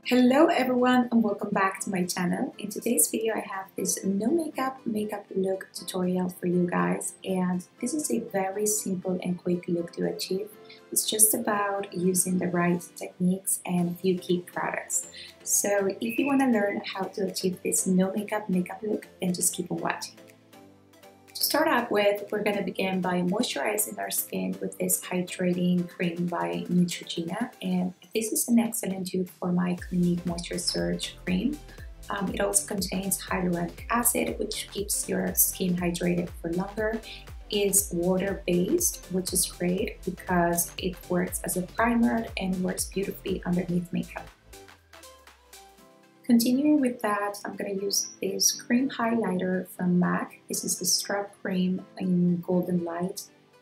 Hello everyone and welcome back to my channel. In today's video I have this no makeup look tutorial for you guys, and this is a very simple and quick look to achieve. It's just about using the right techniques and a few key products. So if you want to learn how to achieve this no makeup look, then just keep on watching. To start out with, we're going to begin by moisturizing our skin with this hydrating cream by NEUTROGINA, and this is an excellent dupe for my Clinique Moisture Surge cream. It also contains hyaluronic acid, which keeps your skin hydrated for longer. It's water-based, which is great because it works as a primer and works beautifully underneath makeup. Continuing with that, I'm going to use this cream highlighter from MAC. This is the STROBE cream in Golden Light.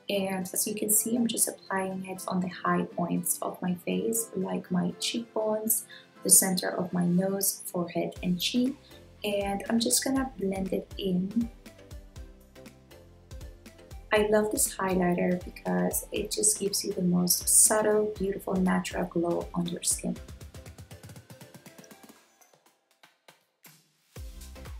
And as you can see, I'm just applying it on the high points of my face, like my cheekbones, the center of my nose, forehead, and chin. And I'm just going to blend it in. I love this highlighter because it just gives you the most subtle, beautiful, natural glow on your skin.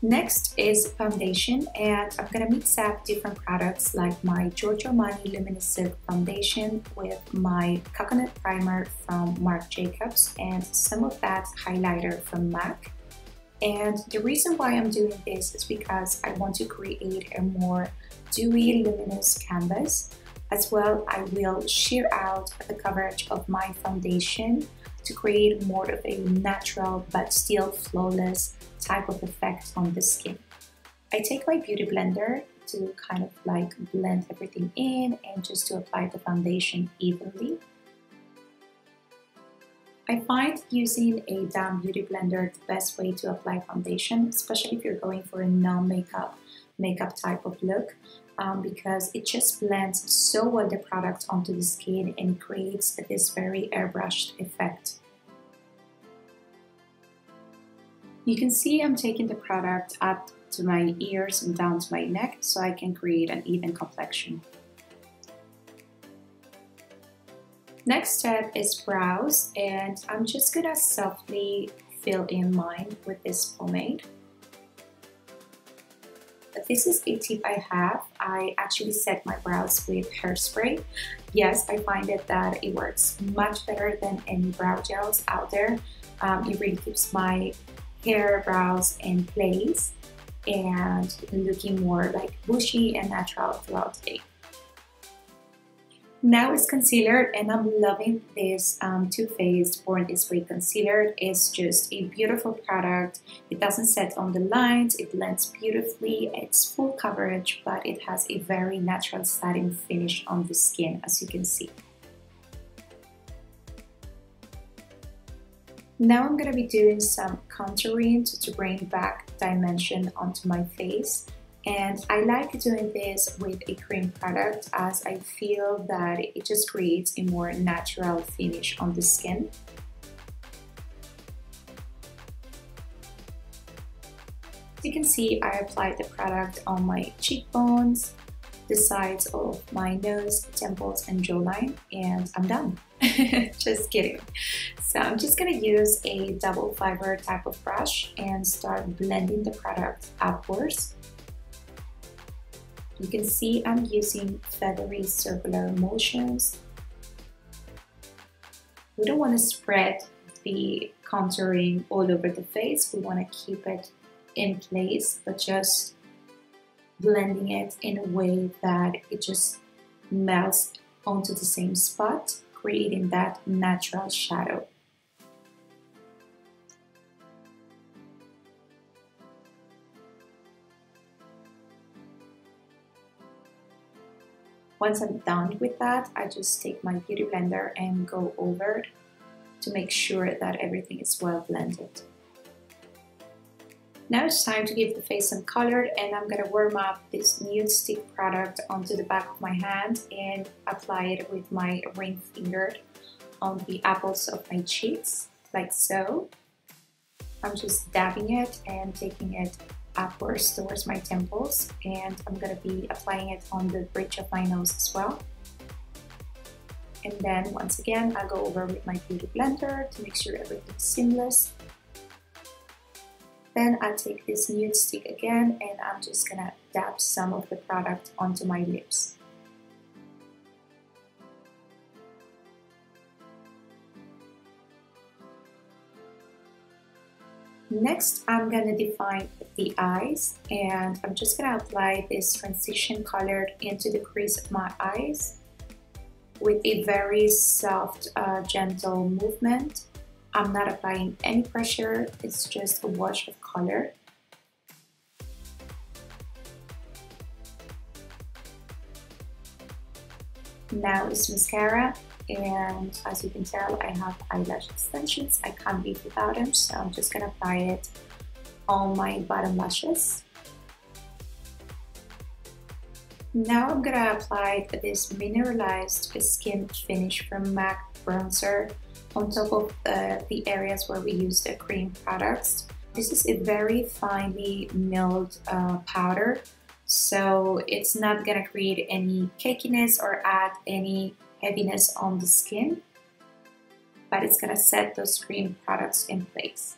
Next is foundation, and I'm going to mix up different products like my Giorgio Armani Luminous Silk Foundation with my Coconut Primer from Marc Jacobs and some of that highlighter from MAC. And the reason why I'm doing this is because I want to create a more dewy, luminous canvas. As well, I will sheer out the coverage of my foundation to create more of a natural but still flawless type of effect on the skin. I take my beauty blender to kind of like blend everything in and just to apply the foundation evenly. I find using a damp beauty blender the best way to apply foundation, especially if you're going for a non-makeup type of look, because it just blends so well the product onto the skin and creates this very airbrushed effect. You can see I'm taking the product up to my ears and down to my neck so I can create an even complexion. Next step is brows, and I'm just gonna softly fill in mine with this pomade. This is a tip I have. I actually set my brows with hairspray. Yes, I find that it works much better than any brow gels out there. It really keeps my hair, brows in place and looking more like bushy and natural throughout the day. Now is concealer, and I'm loving this Too Faced Born This Way concealer. It's just a beautiful product. It doesn't set on the lines, it blends beautifully, it's full coverage, but it has a very natural satin finish on the skin, as you can see. Now I'm going to be doing some contouring to bring back dimension onto my face, and I like doing this with a cream product as I feel that it just creates a more natural finish on the skin. As you can see, I applied the product on my cheekbones, the sides of my nose, temples, and jawline, and I'm done. Just kidding. So I'm just gonna use a double fiber type of brush and start blending the product upwards. You can see I'm using feathery circular motions. We don't want to spread the contouring all over the face. We want to keep it in place, but just blending it in a way that it just melts onto the same spot, creating that natural shadow. Once I'm done with that, I just take my beauty blender and go over it to make sure that everything is well blended. Now it's time to give the face some color, and I'm going to warm up this NUDESTIX product onto the back of my hand and apply it with my ring finger on the apples of my cheeks, like so. I'm just dabbing it and taking it upwards towards my temples, and I'm going to be applying it on the bridge of my nose as well. And then once again, I'll go over with my beauty blender to make sure everything's seamless. Then I'll take this nude stick again and I'm just gonna dab some of the product onto my lips. Next, I'm gonna define the eyes and I'm just gonna apply this transition color into the crease of my eyes with a very soft, gentle movement. I'm not applying any pressure, it's just a wash of color. Now it's mascara, and as you can tell, I have eyelash extensions. I can't live without them, so I'm just gonna apply it on my bottom lashes. Now I'm gonna apply this mineralized skin finish from MAC bronzer on top of the areas where we use the cream products. This is a very finely milled powder, so it's not gonna create any cakiness or add any heaviness on the skin, but it's gonna set those cream products in place.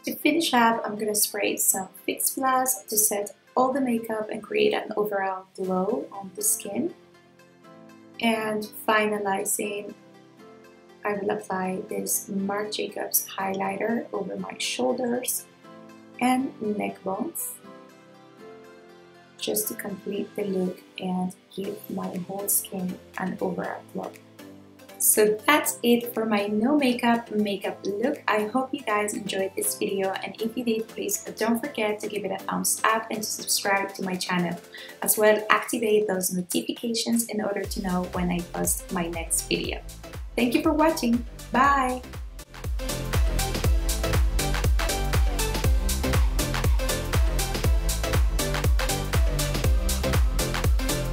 To finish up, I'm gonna spray some Fix Plus to set all the makeup and create an overall glow on the skin. And finalizing, I will apply this Marc Jacobs highlighter over my shoulders and neck bones just to complete the look and give my whole skin an overall glow. So that's it for my no makeup look. I hope you guys enjoyed this video, and if you did, please don't forget to give it a thumbs up and to subscribe to my channel. As well, activate those notifications in order to know when I post my next video. Thank you for watching. Bye!